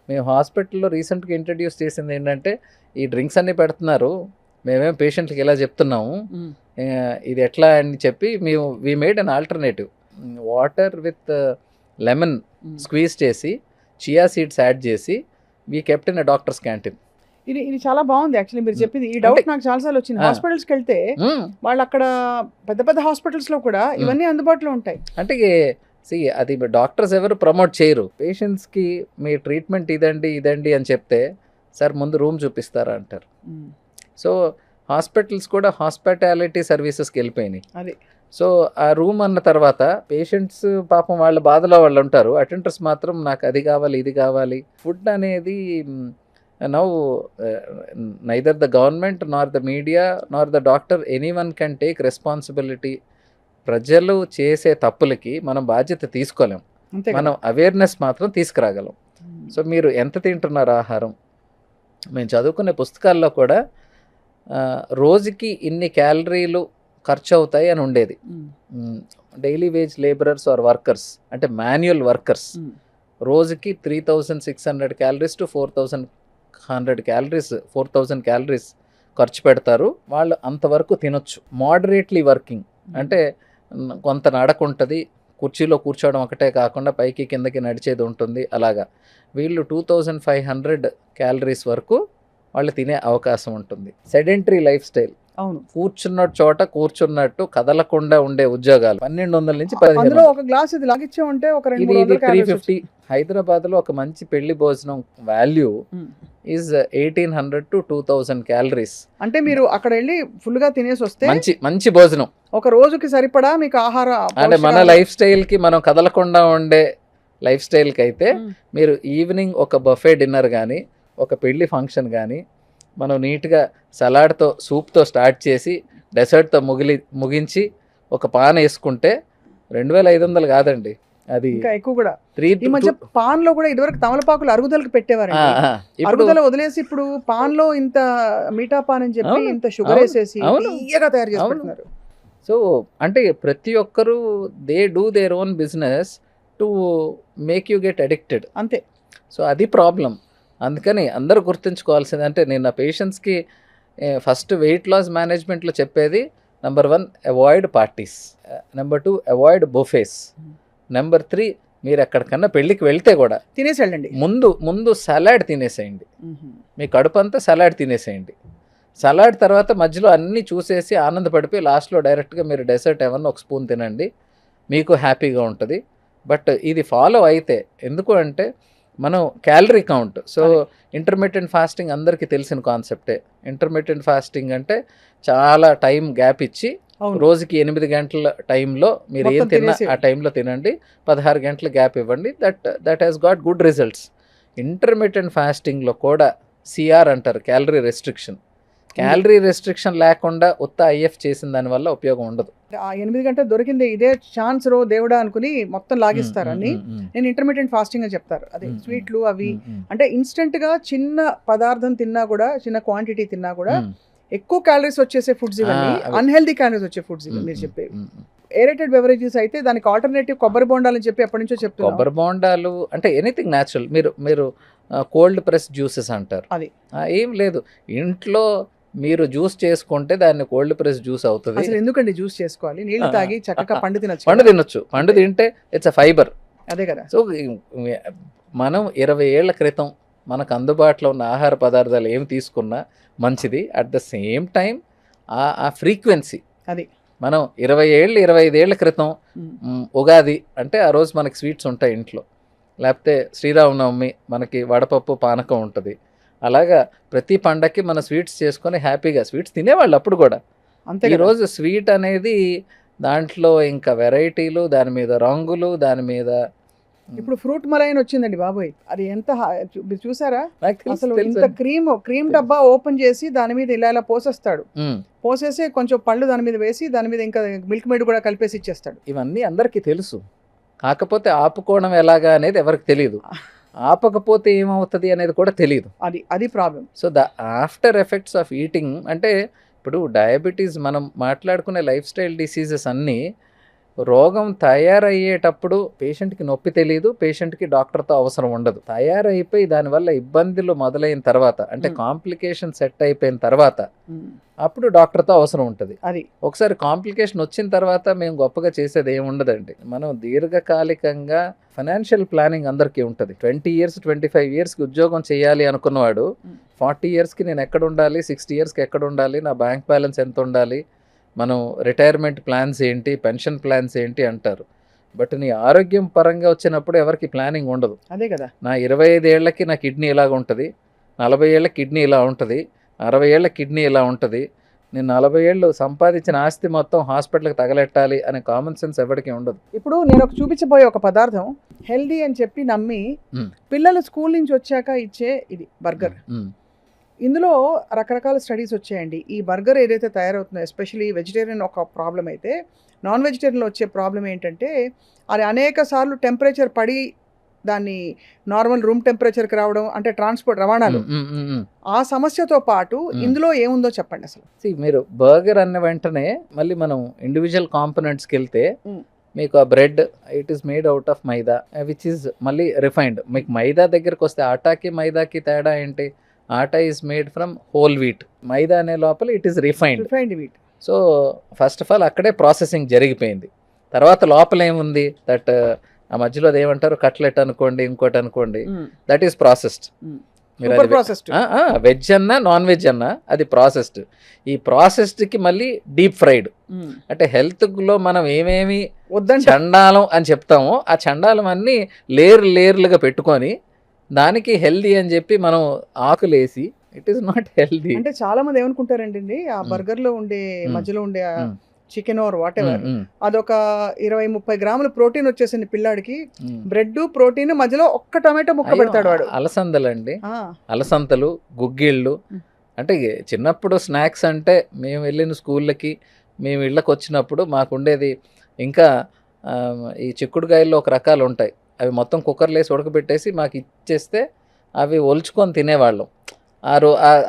మేము హాస్పిటల్లో రీసెంట్గా ఇంట్రడ్యూస్ చేసింది ఏంటంటే ఈ డ్రింక్స్ అన్నీ పెడుతున్నారు, మేమేం పేషెంట్లకి ఇలా చెప్తున్నాము, ఇది ఎట్లా అని చెప్పి మేము we made an alternative. Water with lemon squeeze చేసి చియా సీడ్స్ యాడ్ చేసి we kept in a doctors canteen. ఇది చాలా బాగుంది యాక్చువల్లీ మీరు చెప్పింది. ఈ డౌట్ నాకు చాలాసార్లు వచ్చింది. హాస్పిటల్స్కి వెళ్తే వాళ్ళు అక్కడ పెద్ద పెద్ద హాస్పిటల్స్లో కూడా ఇవన్నీ అందుబాటులో ఉంటాయి. అంటే అది డాక్టర్స్ ఎవరు ప్రమోట్ చేయరు. పేషెంట్స్కి మీ ట్రీట్మెంట్ ఇదండి అని చెప్తే సార్ ముందు రూమ్ చూపిస్తారా అంటారు. సో హాస్పిటల్స్ కూడా హాస్పిటాలిటీ సర్వీసెస్కి వెళ్ళిపోయినాయి. అది సో ఆ రూమ్ అన్న తర్వాత పేషెంట్స్ పాపం వాళ్ళ బాధలో వాళ్ళు ఉంటారు, అటెండర్స్ మాత్రం నాకు అది కావాలి ఇది కావాలి. ఫుడ్ అనేది now neither the government nor the media nor the doctor anyone can take responsibility. ప్రజలు చేసే తప్పులకి మనం బాధ్యత తీసుకోలేం, మనం అవేర్నెస్ మాత్రం తీసుకురాగలం. సో మీరు ఎంత తింటున్నారు ఆహారం, మేము చదువుకునే పుస్తకాల్లో కూడా రోజుకి ఇన్ని క్యాలరీలు ఖర్చు అవుతాయి అని ఉండేది. Daily wage labourers or workers అంటే మాన్యువల్ వర్కర్స్ రోజుకి 3600 క్యాలరీస్ టు 4100 క్యాలరీస్ 4000 క్యాలరీస్ ఖర్చు పెడతారు. వాళ్ళు అంతవరకు తినొచ్చు. మోడరేట్లీ వర్కింగ్ అంటే కొంత నడక ఉంటుంది, కుర్చీలో కూర్చోవడం ఒకటే కాకుండా పైకి కిందకి నడిచేది ఉంటుంది. అలాగా వీళ్ళు 2500 క్యాలరీస్ వరకు వాళ్ళు తినే అవకాశం ఉంటుంది. సెడెంటరీ లైఫ్ స్టైల్, అవును, కూర్చున్న చోట కూర్చున్నట్టు కదలకుండా ఉండే ఉద్యోగాలు 1200 నుంచి 1500. ఒక గ్లాస్ ఇది లాగిచ్చే ఉంటే ఒక 350. హైదరాబాద్లో ఒక మంచి పెళ్లి భోజనం వాల్యూ ఈజ్ 1800 to 2000 క్యాలరీస్. అంటే మీరు అక్కడ వెళ్ళి ఫుల్ గా తినేసి వస్తే మంచి భోజనం ఒక రోజుకి సరిపడా మీకు ఆహార, అంటే మన లైఫ్ స్టైల్ కి మనం కదలకుండా ఉండే లైఫ్ స్టైల్కి అయితే మీరు ఈవినింగ్ ఒక బఫే డిన్నర్ కానీ ఒక పెళ్లి ఫంక్షన్ కానీ మనం నీట్గా సలాడ్తో సూప్తో స్టార్ట్ చేసి డెసర్ట్తో ముగించి ఒక పాన్ వేసుకుంటే 2500 కాదండి, అది ఇంకా ఎక్కువ కూడా. ఈ మధ్య పాన్ లో కూడా ఇదివరకు తమలపాకులు అరుగుదలకు పెట్టేవారు, అరుగుదల వదిలేసి ఇప్పుడు పాన్ లో ఇంత మీఠా పాన్ అని చెప్పి ఇంత షుగర్ వేసేసి తీయగా తయారు చేసుకుంటున్నారు. సో అంటే ప్రతి ఒక్కరు they do their own business to make you get addicted, అంతే. సో అది ప్రాబ్లం. అందుకని అందరూ గుర్తుంచుకోవాల్సింది అంటే నేను నా పేషెంట్స్కి ఫస్ట్ వెయిట్ లాస్ మేనేజ్మెంట్లో చెప్పేది number 1 avoid parties, number 2 avoid buffets, number 3 మీరు ఎక్కడికన్నా పెళ్ళికి వెళ్తే కూడా తినేసి వెళ్ళండి, ముందు సలాడ్ తినేసేయండి, మీ కడుపు అంతా సలాడ్ తినేసేయండి. సలాడ్ తర్వాత మధ్యలో అన్నీ చూసేసి ఆనందపడిపోయి లాస్ట్లో డైరెక్ట్గా మీరు డెసర్ట్ ఏమన్నా ఒక స్పూన్ తినండి, మీకు హ్యాపీగా ఉంటుంది. బట్ ఇది ఫాలో అయితే, ఎందుకు అంటే మనం calorie count. So intermittent fasting అందరికీ తెలిసిన కాన్సెప్టే. ఇంటర్మిటెంట్ ఫాస్టింగ్ అంటే చాలా టైం గ్యాప్ ఇచ్చి రోజుకి 8 గంటల టైంలో మీరు ఏం తిన్నా ఆ టైంలో తినండి, 16 గంటల గ్యాప్ ఇవ్వండి. That has got good results. Intermittent ఫాస్టింగ్లో కూడా సిఆర్ అంటారు, క్యాలరీ రెస్ట్రిక్షన్. క్యాలరీ రెస్ట్రిక్షన్ లేకుండా ఉత్త ఐఎఫ్ చేసిన దానివల్ల ఉపయోగం ఉండదు. ఆ 8 గంటలు దొరికింది ఇదే ఛాన్స్ రో దేవుడా అనుకుని మొత్తం లాగిస్తారు అని నేను ఇంటర్మీడియట్ ఫాస్టింగ్ అని చెప్తారు. అదే స్వీట్లు అవి అంటే ఇన్స్టెంట్ గా చిన్న పదార్థం తిన్నా కూడా, చిన్న క్వాంటిటీ తిన్నా కూడా ఎక్కువ క్యాలరీస్ వచ్చేసే ఫుడ్స్ ఇవన్నీ, అన్హెల్దీ క్యాలరీస్ వచ్చే ఫుడ్స్ ఇవి మీరు చెప్పేవి. ఏరేటెడ్ బెవరేజెస్ అయితే దానికి ఆల్టర్నేటివ్ కొబ్బరి బోండాలు అని చెప్పి ఎప్పటి నుంచో చెప్తున్నారు. కొబ్బరి బోండాలు అంటే ఎనీథింగ్ న్యాచురల్. మీరు కోల్డ్ ప్రెస్ జ్యూసెస్ అంటారు, అది ఏం లేదు. ఇంట్లో మీరు జ్యూస్ చేసుకుంటే దాన్ని కోల్డ్ ప్రెస్ జ్యూస్ అవుతుంది. అసలు ఎందుకండి జ్యూస్ చేసుకోవాలి? నీళ్ళు తాగి చక్కగా పండు తినొచ్చు. పండు తింటే ఇట్స్ అ ఫైబర్, అదే కదా. సో మనం 20 ఏళ్ల క్రితం మనకు అందుబాటులో ఉన్న ఆహార పదార్థాలు ఏమి తీసుకున్నా మంచిది. అట్ ద సేమ్ టైం ఆ ఫ్రీక్వెన్సీ, అది మనం 25 ఏళ్ల క్రితం ఉగాది అంటే ఆ రోజు మనకి స్వీట్స్ ఉంటాయి ఇంట్లో, లేకపోతే శ్రీరామనవమి మనకి వడపప్పు పానకం ఉంటుంది. అలాగా ప్రతి పండక్కి మన స్వీట్స్ చేసుకొని హ్యాపీగా స్వీట్స్ తినేవాళ్ళు అప్పుడు కూడా. ఈరోజు స్వీట్ అనేది దాంట్లో ఇంకా వెరైటీలు, దాని మీద రంగులు, దాని మీద ఇప్పుడు ఫ్రూట్ మలైన్ వచ్చిందండి బాబోయ్, అది ఎంత మీరు చూసారా? అసలు ఇంత క్రీమ్ డబ్బా ఓపెన్ చేసి దాని మీద ఇలా పోసేస్తాడు, పోసేసి కొంచెం పళ్ళు దాని మీద వేసి దాని మీద ఇంకా మిల్క్ మేడ్ కూడా కలిపేసి ఇచ్చేస్తాడు. ఇవన్నీ అందరికీ తెలుసు, కాకపోతే ఆపుకోవడం ఎలాగా అనేది ఎవరికి తెలియదు, ఆపకపోతే ఏమవుతుంది అనేది కూడా తెలియదు. అది problem. So the after effects of eating అంటే ఇప్పుడు డయాబెటీస్ మనం మాట్లాడుకునే లైఫ్ స్టైల్ డిసీజెస్ అన్నీ రోగం తయారయ్యేటప్పుడు పేషెంట్కి నొప్పి తెలియదు, పేషెంట్కి డాక్టర్తో అవసరం ఉండదు. తయారైపోయి దానివల్ల ఇబ్బందులు మొదలైన తర్వాత, అంటే కాంప్లికేషన్ సెట్ అయిపోయిన తర్వాత అప్పుడు డాక్టర్తో అవసరం ఉంటుంది. అది ఒకసారి కాంప్లికేషన్ వచ్చిన తర్వాత మేము గొప్పగా చేసేది ఏమి ఉండదండి. మనం దీర్ఘకాలికంగా ఫైనాన్షియల్ ప్లానింగ్ అందరికీ ఉంటుంది. 20 years 25 yearsకి ఉద్యోగం చేయాలి అనుకున్నవాడు 40 yearsకి నేను ఎక్కడ ఉండాలి, 60 yearsకి ఎక్కడ ఉండాలి, నా బ్యాంక్ బ్యాలెన్స్ ఎంత ఉండాలి, మనం రిటైర్మెంట్ ప్లాన్స్ ఏంటి, పెన్షన్ ప్లాన్స్ ఏంటి అంటారు. బట్ నీ ఆరోగ్యం పరంగా వచ్చినప్పుడు ఎవరికి ప్లానింగ్ ఉండదు. అదే కదా. నా 25 ఏళ్ళకి నా కిడ్నీ ఇలాగ ఉంటుంది, 40 ఏళ్ళ కిడ్నీ ఇలా ఉంటుంది, 60 ఏళ్ళ కిడ్నీ ఇలా ఉంటుంది, నేను 40 ఏళ్ళు సంపాదించిన ఆస్తి మొత్తం హాస్పిటల్కి తగలెట్టాలి అనే కామన్ సెన్స్ ఎవరికి ఉండదు. ఇప్పుడు నేను చూపించబోయే ఒక పదార్థం హెల్దీ అని చెప్పి నమ్మి పిల్లలు స్కూల్ నుంచి వచ్చాక ఇచ్చే ఇది బర్గర్. ఇందులో రకరకాల స్టడీస్ వచ్చాయండి. ఈ బర్గర్ ఏదైతే తయారవుతుందో, ఎస్పెషలీ వెజిటేరియన్ ఒక ప్రాబ్లం అయితే, నాన్ వెజిటేరియన్లో వచ్చే ప్రాబ్లం ఏంటంటే అది అనేక సార్లు టెంపరేచర్ పడి దాన్ని నార్మల్ రూమ్ టెంపరేచర్కి రావడం, అంటే ట్రాన్స్పోర్ట్ రవాణాలు, ఆ సమస్యతో పాటు ఇందులో ఏముందో చెప్పండి అసలు. మీరు బర్గర్ అన్న వెంటనే మళ్ళీ మనం ఇండివిజువల్ కాంపోనెంట్స్కి వెళ్తే మీకు ఆ bread it is made out of maida, which is మళ్ళీ రిఫైన్డ్. మీకు మైదా దగ్గరకు వస్తే ఆటాకి మైదాకి తేడా ఏంటి? Atta is made from whole wheat, మైదా అనే లోపల it is refined wheat. So first of all అక్కడే ప్రాసెసింగ్ జరిగిపోయింది. తర్వాత లోపల ఏముంది, దట్ ఆ మధ్యలో అది ఏమంటారు, కట్లెట్ అనుకోండి, ఇంకోటి అనుకోండి, దట్ ఈస్ ప్రాసెస్డ్. వెజ్ అన్నా నాన్ వెజ్ అన్నా అది ప్రాసెస్డ్. ఈ ప్రాసెస్డ్కి మళ్ళీ డీప్ ఫ్రైడ్. అంటే హెల్త్లో మనం ఏమేమి చండాలం అని చెప్తామో ఆ చండాలం అన్నీ లేయర్లుగా పెట్టుకొని దానికి హెల్దీ అని చెప్పి మనం ఆకులేసి, ఇట్ ఈస్ నాట్ హెల్దీ. అంటే చాలా మంది ఏమనుకుంటారండి, ఆ బర్గర్ లో ఉండే మధ్యలో ఉండే చికెన్ ఆర్ వాట్ ఎవర్, అదొక 20-30 గ్రాముల ప్రోటీన్ వచ్చేసింది పిల్లాడికి, బ్రెడ్ ప్రోటీన్ మధ్యలో ఒక్క టమాటో ముక్క పెడతాడు వాడు. అలసందలండి, అలసంతలు, గుగ్గిళ్ళు. అంటే చిన్నప్పుడు స్నాక్స్ అంటే మేము వెళ్ళిన స్కూళ్ళకి, మేము ఇళ్ళకి వచ్చినప్పుడు మాకుండేది ఇంకా ఈ చిక్కుడుకాయల్లో ఒక రకాలు ఉంటాయి, అవి మొత్తం కుక్కర్లో వేసి ఉడకబెట్టేసి మాకు ఇచ్చేస్తే అవి ఒలుచుకొని తినేవాళ్ళం.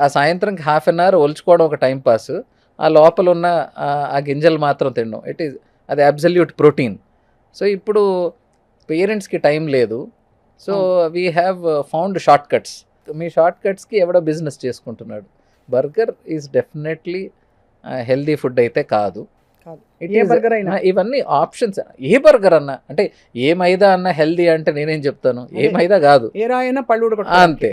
ఆ సాయంత్రంకి 1/2 hour ఒలుచుకోవడం ఒక టైంపాస్, ఆ లోపల ఉన్న ఆ గింజలు మాత్రం తినడం, అది అబ్సల్యూట్ ప్రోటీన్. సో ఇప్పుడు పేరెంట్స్కి టైం లేదు, so we have found short cuts. మీ షార్ట్ కట్స్కి ఎవడో బిజినెస్ చేసుకుంటున్నాడు. Burger is definitely healthy food అయితే కాదు. ఇవన్నీ ఆప్షన్స్. ఏ బర్గర్ అన్నా, అంటే ఏ మైదా అన్నా హెల్దీ అంటే నేనేం చెప్తాను, ఏ మైదా కాదు, ఏ రాయైనా పళ్ళు అంతే.